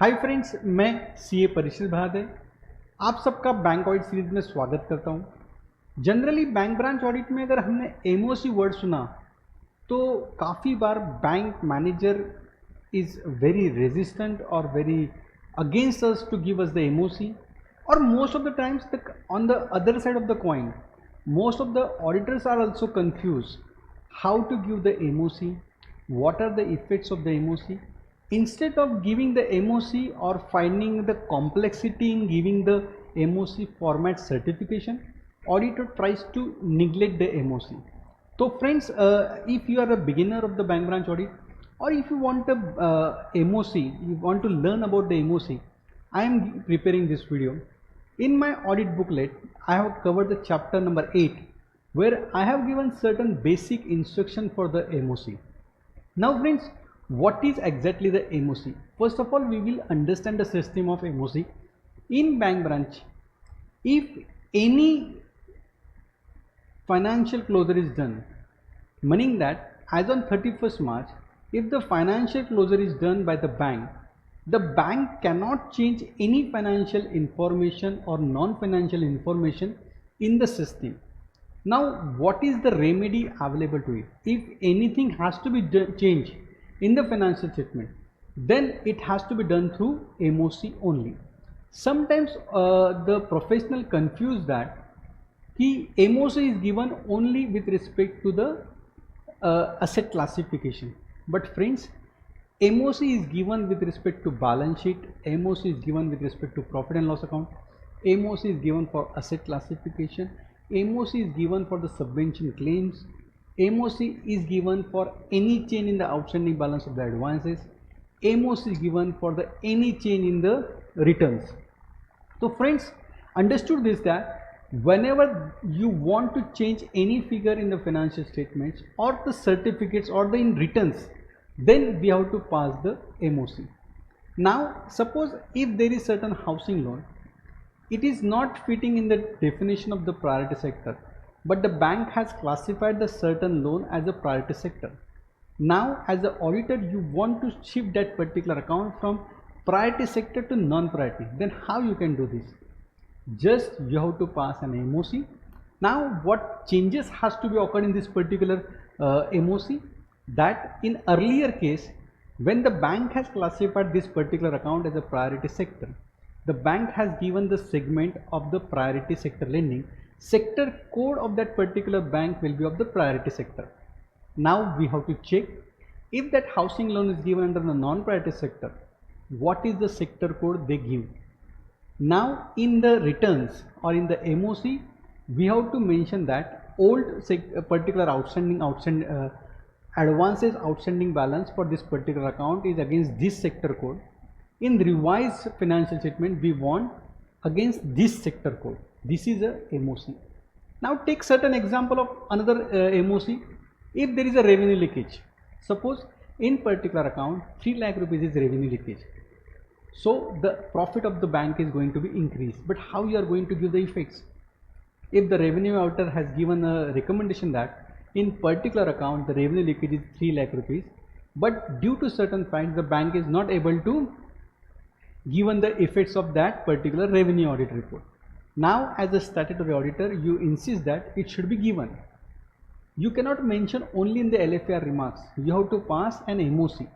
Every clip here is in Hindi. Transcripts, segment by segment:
हाय फ्रेंड्स, मैं सीए परिचित भारद्वाज आप सबका बैंक ऑडिट सीरीज में स्वागत करता हूं। जनरली बैंक ब्रांच ऑडिट में अगर हमने एमओसी वर्ड सुना तो काफ़ी बार bank manager is very resistant और very against us to give us the MOC, और most of the times on the other side of the coin most of the auditors are also confused how to give the MOC, what are the effects of the MOC. Instead of giving the MOC or finding the complexity in giving the MOC format certification, auditor tries to neglect the MOC. So friends, if you are a beginner of the bank branch audit, or if you want a MOC, you want to learn about the MOC, I am preparing this video. In my audit booklet, I have covered the chapter number 8, where I have given certain basic instruction for the MOC. Now friends, what is exactly the MOC? First of all, we will understand the system of MOC. In bank branch, if any financial closure is done, meaning that as on 31st March, if the financial closure is done by the bank cannot change any financial information or non-financial information in the system. Now, what is the remedy available to it? If anything has to be changed in the financial statement, then it has to be done through MOC only. Sometimes the professional confuse that MOC is given only with respect to the asset classification. But friends, MOC is given with respect to balance sheet, MOC is given with respect to profit and loss account, MOC is given for asset classification, MOC is given for the subvention claims, MOC is given for any change in the outstanding balance of the advances, MOC is given for the any change in the returns. So friends, understood this that whenever you want to change any figure in the financial statements or the certificates or the in returns, then we have to pass the MOC. Now suppose if there is certain housing loan, it is not fitting in the definition of the priority sector, but the bank has classified the certain loan as a priority sector. Now as the auditor, you want to shift that particular account from priority sector to non-priority, then how you can do this? Just you have to pass an MOC. Now what changes has to be occurred in this particular MOC? That in earlier case, when the bank has classified this particular account as a priority sector, the bank has given the segment of the priority sector lending. Sector code of that particular bank will be of the priority sector. Now we have to check if that housing loan is given under the non-priority sector, what is the sector code they give. Now in the returns or in the MOC, we have to mention that old particular outstanding advances outstanding balance for this particular account is against this sector code. In revised financial statement, we want against this sector code. This is a MOC. Now take certain example of another MOC. If there is a revenue leakage, suppose in particular account 3 lakh rupees is revenue leakage, so the profit of the bank is going to be increased. But how you are going to give the effects? If the revenue auditor has given a recommendation that in particular account the revenue leakage is 3 lakh rupees, but due to certain facts the bank is not able to given the effects of that particular revenue audit report. Now as a statutory auditor, you insist that it should be given. You cannot mention only in the LFAR remarks, you have to pass an MOC.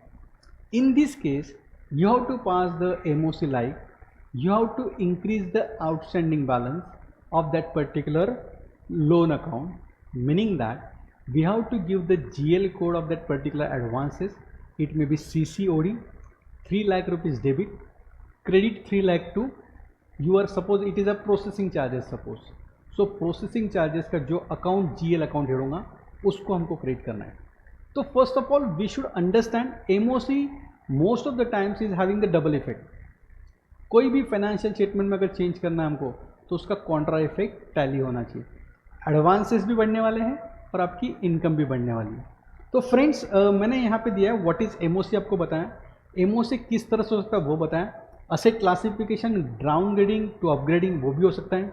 In this case, you have to pass the MOC like you have to increase the outstanding balance of that particular loan account, meaning that we have to give the GL code of that particular advances. It may be CCOD, 3 lakh rupees debit, credit 3 lakh to your, suppose it is a processing charges, suppose. So processing charges का जो account GL account होगा उसको हमको create करना है. तो first of all we should understand MOC most of the times is having the double effect. कोई भी financial statement में अगर change करना है हमको तो उसका contra effect tally होना चाहिए. एडवांसेस भी बढ़ने वाले हैं और आपकी इनकम भी बढ़ने वाली है. तो फ्रेंड्स मैंने यहाँ पे दिया है व्हाट इज MOC, आपको बताया. MOC किस तरह से हो सकता है वो बताया. Asset classification downgrading to upgrading वो भी हो सकता है.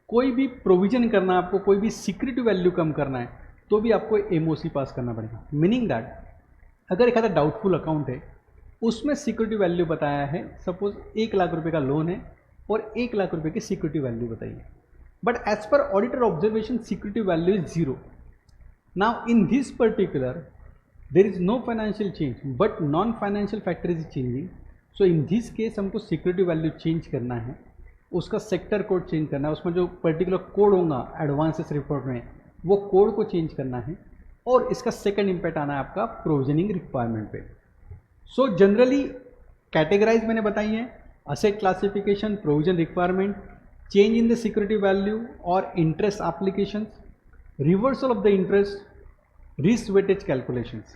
कोई भी प्रोविजन करना है आपको, कोई भी सिक्योरिटी वैल्यू कम करना है तो भी आपको MOC पास करना पड़ेगा. मीनिंग दैट अगर एक आधा डाउटफुल अकाउंट है उसमें सिक्योरिटी वैल्यू बताया है, सपोज 1 लाख रुपए का लोन है और 1 लाख रुपए की सिक्योरिटी वैल्यू बताइए, but as per auditor observation security value is 0. Now in this particular there is no financial change but non financial factor is changing. So in this case हमको सिक्योरिटी वैल्यू चेंज करना है, उसका सेक्टर कोड चेंज करना है, उसमें जो पर्टिकुलर कोड होगा एडवांसेस रिपोर्ट में वो कोड को चेंज करना है, और इसका सेकंड इम्पैक्ट आना है आपका प्रोविजनिंग रिक्वायरमेंट पे. सो जनरली कैटेगराइज मैंने बताई है, asset classification, provision requirement, change in the security value और interest applications, reversal of the interest, risk weightage calculations.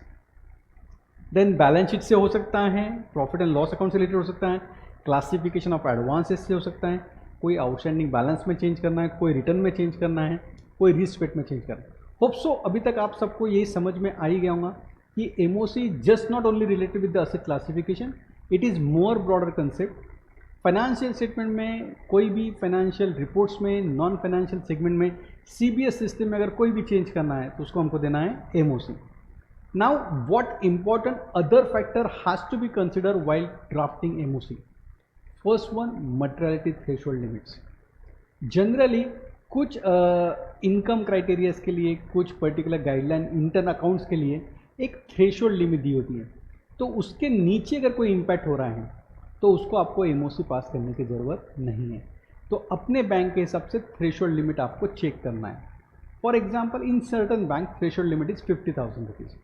Then balance sheet से हो सकता है, प्रॉफिट एंड लॉस अकाउंट से रिलेटेड हो सकता है, क्लासिफिकेशन ऑफ एडवांसेस से हो सकता है, कोई आउटस्टैंडिंग बैलेंस में चेंज करना है, कोई रिटर्न में चेंज करना है, कोई रिस्क वेट में चेंज करना है. होप सो अभी तक आप सबको यही समझ में आ ही गया होगा कि MOC just not only related with the asset classification, it is more broader concept. Financial statement में, कोई भी फाइनेंशियल रिपोर्ट्स में, नॉन फाइनेंशियल सेगमेंट में, सीबीएस सिस्टम में अगर कोई भी चेंज करना है तो उसको हमको देना है MOC. Now what important other factor has to be consider while drafting MOC. First one, materiality threshold limits. Generally कुछ इनकम क्राइटेरियाज के लिए, कुछ पर्टिकुलर गाइडलाइन इंटर्न अकाउंट्स के लिए एक थ्रेशोल्ड लिमिट दी होती है, तो उसके नीचे अगर कोई इम्पैक्ट हो रहा है तो उसको आपको एमओसी पास करने की ज़रूरत नहीं है. तो अपने बैंक के हिसाब से थ्रेशोल्ड लिमिट आपको चेक करना है. For example in certain bank threshold limit is 50,000 rupees.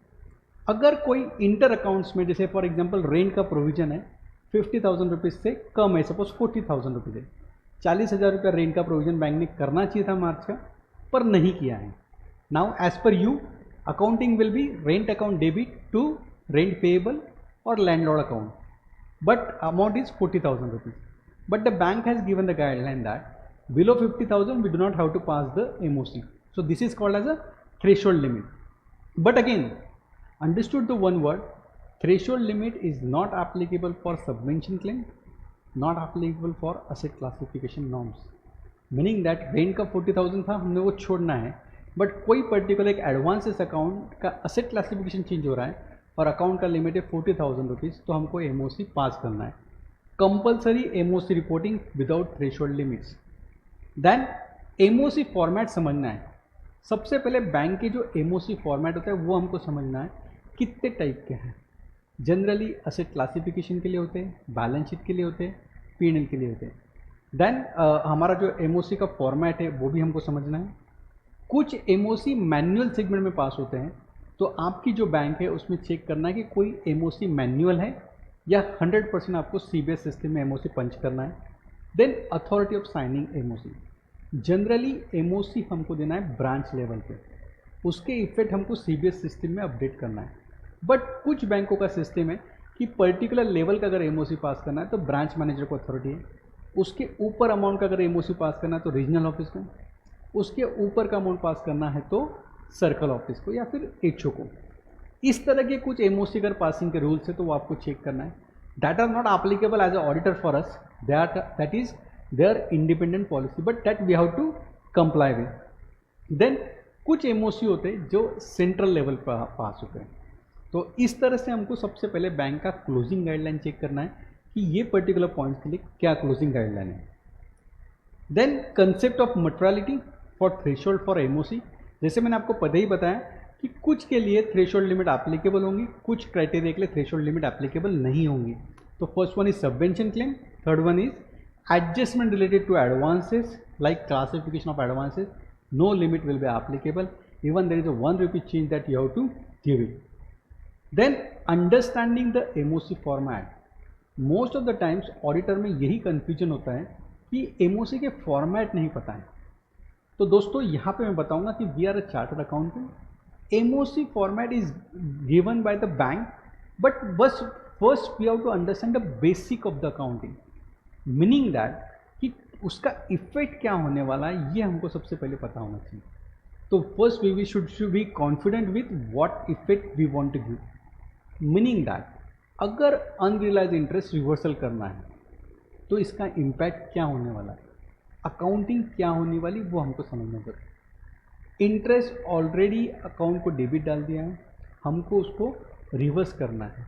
अगर कोई इंटर अकाउंट्स में, जैसे फॉर एग्जांपल रेंट का प्रोविजन है 50,000 रुपीज़ से कम है, सपोज 40,000 रुपीज़ है, 40,000 रुपया रेंट का प्रोविजन बैंक ने करना चाहिए था मार्च का, पर नहीं किया है. Now as per you accounting will be rent account debit to rent payable और landlord account, but amount is 40,000 rupees. But the bank has given the guideline that below 50,000 we do not have to pass the MOC. So this is called as a threshold limit. But again, understood the one word, threshold limit is not applicable for subvention claim, not applicable for asset classification norms. Meaning that rent का 40,000 था, हमने वो छोड़ना है, बट कोई पर्टिकुलर एक एडवांसेस अकाउंट का असेट क्लासिफिकेशन चेंज हो रहा है और अकाउंट का लिमिट है 40,000 रुपीज़, तो हमको एमओसी पास करना है. Compulsory MOC reporting without threshold limits. Then MOC format समझना है. सबसे पहले बैंक के जो एमओसी फॉर्मेट होता है वो हमको समझना है कितने टाइप के हैं. जनरली असेट क्लासिफिकेशन के लिए होते हैं, बैलेंस शीट के लिए होते हैं, पीएनएल के लिए होते हैं. देन हमारा जो एमओसी का फॉर्मेट है वो भी हमको समझना है. कुछ एमओसी मैनुअल सेगमेंट में पास होते हैं, तो आपकी जो बैंक है उसमें चेक करना है कि कोई एमओसी मैनुअल है या 100% आपको सीबीएस सिस्टम में एमओसी पंच करना है. Then authority of signing MOC. Generally MOC हमको देना है ब्रांच लेवल पे, उसके इफेक्ट हमको सीबीएस सिस्टम में अपडेट करना है. बट कुछ बैंकों का सिस्टम है कि पर्टिकुलर लेवल का अगर एमओसी पास करना है तो ब्रांच मैनेजर को अथॉरिटी है, उसके ऊपर अमाउंट का अगर एमओसी पास करना है तो रीजनल ऑफिस को, उसके ऊपर का अमाउंट पास करना है तो सर्कल ऑफिस को या फिर एचओ को. इस तरह के कुछ एमओसी अगर पासिंग के रूल्स है तो वो आपको चेक करना है. That are not applicable as a auditor for us, that is there independent policy, but that we have to comply with. Then कुछ एमओसी होते हैं जो सेंट्रल लेवल पर पास होते हैं. तो इस तरह से हमको सबसे पहले बैंक का क्लोजिंग गाइडलाइन चेक करना है कि ये पर्टिकुलर पॉइंट्स के लिए क्या क्लोजिंग गाइडलाइन है. Then concept of materiality for threshold for MOC. जैसे मैंने आपको पहले ही बताया कि कुछ के लिए थ्रेशोल्ड लिमिट एप्लीकेबल होंगी, कुछ क्राइटेरिया के लिए थ्रेशोल्ड लिमिट एप्लीकेबल नहीं होंगी. तो first one is subvention claim, third one is adjustment related to advances like classification of advances, no limit will be applicable, even there is a 1 rupee change that you have to give it. Then understanding the MOC format. Most of the times auditor में यही कन्फ्यूजन होता है कि एमओसी के फॉर्मेट नहीं पता है. तो दोस्तों यहाँ पे मैं बताऊंगा कि we are a chartered accountant, MOC format is given by the bank, but बस first we have to understand the basic of the accounting, meaning that कि उसका इफेक्ट क्या होने वाला है ये हमको सबसे पहले पता होना चाहिए. तो first we should be confident with what effect we want to give, meaning that अगर अनरियलाइज इंटरेस्ट रिवर्सल करना है तो इसका इम्पैक्ट क्या होने वाला है, अकाउंटिंग क्या होने वाली वो हमको समझना जरूरी. इंटरेस्ट ऑलरेडी अकाउंट को डेबिट डाल दिया है, हमको उसको रिवर्स करना है.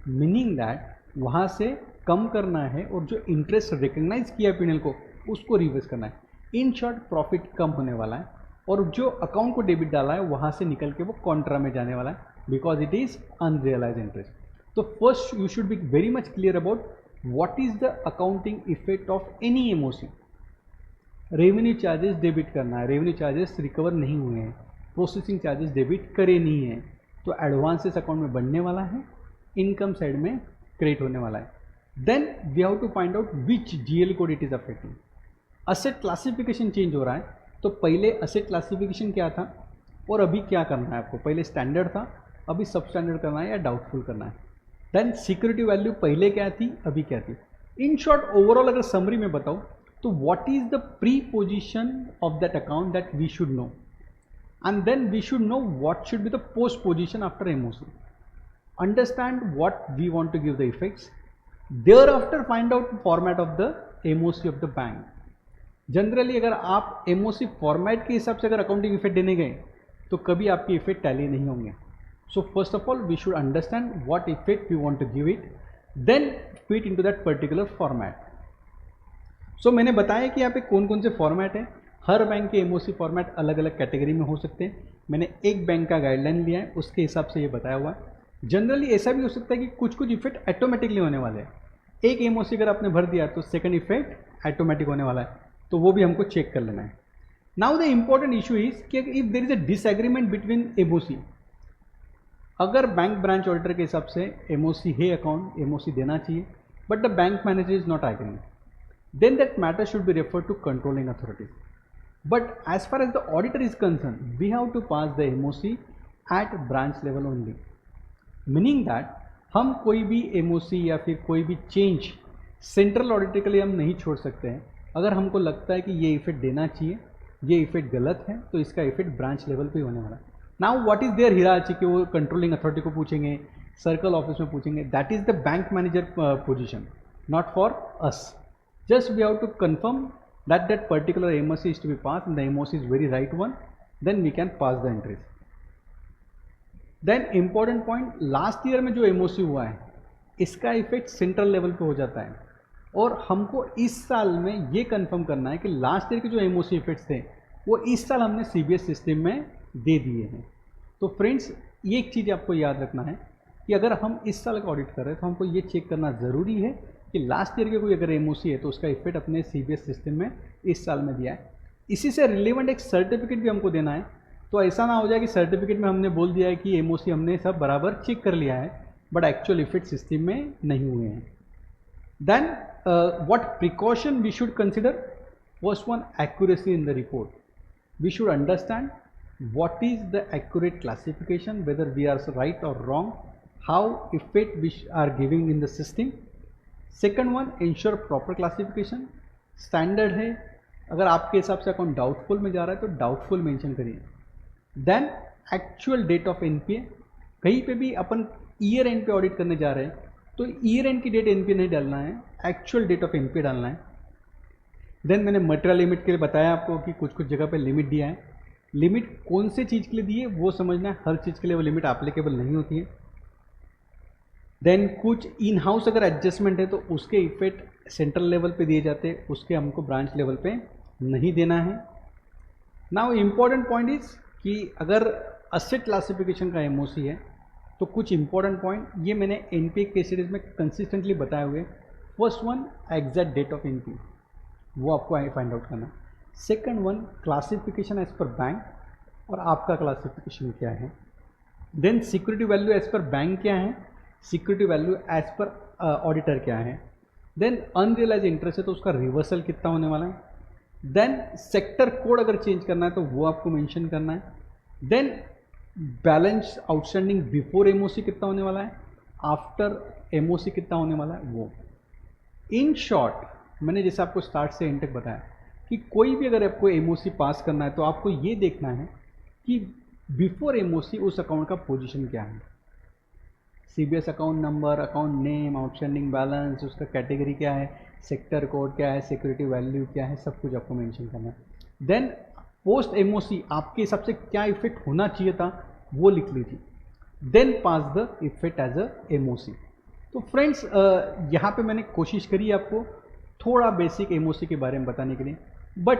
मीनिंग दैट वहाँ से कम करना है और जो इंटरेस्ट रिकग्नाइज किया P&L को उसको रिवर्स करना है। इन शॉर्ट प्रॉफिट कम होने वाला है और जो अकाउंट को डेबिट डाला है वहाँ से निकल के वो कॉन्ट्रा में जाने वाला है because it is unrealised interest. तो first you should be very much clear about what is the accounting effect of any MOC. Revenue charges debit करना है, रेवेन्यू चार्जेस रिकवर नहीं हुए हैं, प्रोसेसिंग चार्जेस डेबिट करे नहीं हैं, तो एडवांसेस अकाउंट में बढ़ने वाला है, इनकम साइड में क्रेडिट होने वाला है। Then we have to find out which GL code it is affecting. Asset classification change हो रहा है, तो पहले असेट क्लासिफिकेशन क्या था और अभी क्या करना है आपको। पहले स्टैंडर्ड था, अभी सब स्टैंडर्ड करना है या डाउटफुल करना है। देन सिक्योरिटी वैल्यू पहले क्या थी, अभी क्या थी। इन शॉर्ट ओवरऑल अगर समरी में बताऊँ तो what is the pre position of that account that we should know, and then we should know what should be the post position after MOC. Understand what we want to give the effects. Thereafter find out format of the MOC of the bank. Generally अगर आप MOC फॉर्मेट के हिसाब से अगर अकाउंटिंग इफेक्ट देने गए तो कभी आपके इफेक्ट टैली नहीं होंगे। So first of all we should understand what effect we want to give it, then fit into that particular format. So मैंने बताया कि यहाँ पे कौन कौन से फॉर्मेट है। हर बैंक के MOC फॉर्मेट अलग अलग कैटेगरी में हो सकते हैं। मैंने एक बैंक का गाइडलाइन लिया है, उसके हिसाब से ये बताया हुआ है। जनरली ऐसा भी हो सकता है कि कुछ कुछ इफेक्ट ऑटोमेटिकली होने वाले हैं। एक MOC अगर आपने भर दिया तो सेकंड इफेक्ट ऑटोमेटिक होने वाला है, तो वो भी हमको चेक कर लेना है। Now the important issue is कि if there is a disagreement between MOC, अगर बैंक ब्रांच ऑडिटर के हिसाब से MOC है अकाउंट, MOC देना चाहिए, but the bank manager is not agreeing, then that matter should be referred to controlling authorities. But as far as the auditor is concerned, we have to pass the MOC at branch level only. Meaning that हम कोई भी MOC या फिर कोई भी चेंज सेंट्रल ऑडिटर के लिए हम नहीं छोड़ सकते हैं। अगर हमको लगता है कि ये इफेक्ट देना चाहिए, ये इफेक्ट गलत है, तो इसका इफेक्ट ब्रांच लेवल पे होने वाला है। नाउ व्हाट इज देयर हियरार्ची कि वो कंट्रोलिंग अथॉरिटी को पूछेंगे, सर्कल ऑफिस में पूछेंगे, that is the bank manager position, not for us. Just we have to confirm that that particular MOC is to be passed and the MOC is very right one, then we can pass the entries. Then important point, last year में जो MOC हुआ है इसका इफेक्ट सेंट्रल लेवल पे हो जाता है और हमको इस साल में ये कंफर्म करना है कि लास्ट ईयर के जो MOC इफेक्ट्स थे वो इस साल हमने CBS सिस्टम में दे दिए हैं। तो फ्रेंड्स ये एक चीज़ आपको याद रखना है कि अगर हम इस साल का ऑडिट कर रहे हैं तो हमको ये चेक करना ज़रूरी है कि लास्ट ईयर के कोई अगर MOC है तो उसका इफेक्ट अपने CBS सिस्टम में इस साल में दिया है। इसी से रिलेवेंट एक सर्टिफिकेट भी हमको देना है, तो ऐसा ना हो जाए कि सर्टिफिकेट में हमने बोल दिया है कि MOC हमने सब बराबर चेक कर लिया है बट एक्चुअल इफेक्ट सिस्टम में नहीं हुए हैं। Then what precaution we should consider, first one accuracy in the report. We should understand what is the accurate classification, whether we are right और wrong, how effect we are giving in the system. Second one, ensure proper classification. Standard है, अगर आपके हिसाब से अकाउंट डाउटफुल में जा रहा है तो डाउटफुल मेंशन करिए। Then actual date of NPA, कहीं पे भी अपन ईयर एंड पे ऑडिट करने जा रहे हैं तो ईयर एंड की डेट NPA नहीं डालना है, एक्चुअल डेट ऑफ NPA डालना है। देन मैंने मटेरियल लिमिट के लिए बताया आपको कि कुछ कुछ जगह पे लिमिट दिया है। लिमिट कौन से चीज़ के लिए दी है वो समझना है, हर चीज़ के लिए वो लिमिट एप्लीकेबल नहीं होती है। देन कुछ इन हाउस अगर एडजस्टमेंट है तो उसके इफेक्ट सेंट्रल लेवल पे दिए जाते हैं, उसके हमको ब्रांच लेवल पे नहीं देना है। नाउ इम्पॉर्टेंट पॉइंट इज कि अगर असेट क्लासिफिकेशन का MOC है तो कुछ इंपॉर्टेंट पॉइंट ये मैंने NPA के सीरीज में कंसिस्टेंटली बताए हुए। First one, exact date of NPA, वो आपको फाइंड आउट करना। Second one, classification as per bank और आपका क्लासिफिकेशन क्या है। Then security value as per bank क्या है, security value as per auditor क्या है। देन अनरियलाइज इंटरेस्ट है तो उसका रिवर्सल कितना होने वाला है। देन सेक्टर कोड अगर चेंज करना है तो वो आपको मेंशन करना है। Then balance outstanding before MOC कितना होने वाला है, आफ्टर MOC कितना होने वाला है वो। इन शॉर्ट मैंने जैसे आपको स्टार्ट से एंड तक बताया कि कोई भी अगर आपको MOC पास करना है तो आपको ये देखना है कि बिफोर MOC उस अकाउंट का पोजीशन क्या है, CBS account number, account name, outstanding balance, उसका कैटेगरी क्या है, सेक्टर कोड क्या है, सिक्योरिटी वैल्यू क्या है, सब कुछ आपको मेंशन करना है। देन पोस्ट MOC आपके हिसाब से क्या इफेक्ट होना चाहिए था वो लिख लीजिए। Then pass the effect as a MOC। तो फ्रेंड्स यहाँ पे मैंने कोशिश करी आपको थोड़ा बेसिक एमओसी के बारे में बताने के लिए, बट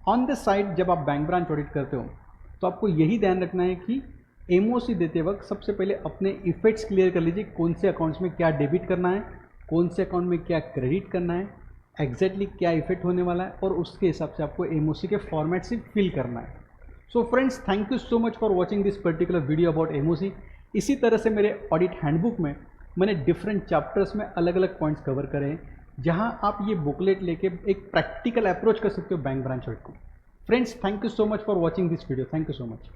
ऑन द साइड जब आप बैंक ब्रांच ऑडिट करते हो तो आपको यही ध्यान रखना है कि एमओसी देते वक्त सबसे पहले अपने इफेक्ट्स क्लियर कर लीजिए, कौन से अकाउंट्स में क्या डेबिट करना है, कौन से अकाउंट में क्या क्रेडिट करना है, एग्जैक्टली क्या इफेक्ट होने वाला है, और उसके हिसाब से आपको एमओसी के फॉर्मेट से फिल करना है। So friends, thank you so much for watching this particular video about MOC. इसी तरह से मेरे ऑडिट हैंडबुक में मैंने डिफरेंट चैप्टर्स में अलग अलग पॉइंट्स कवर करे हैं, जहां आप ये बुकलेट लेके एक प्रैक्टिकल अप्रोच कर सकते हो बैंक ब्रांच ऑडिट को। Friends, thank you so much for watching this video. Thank you so much.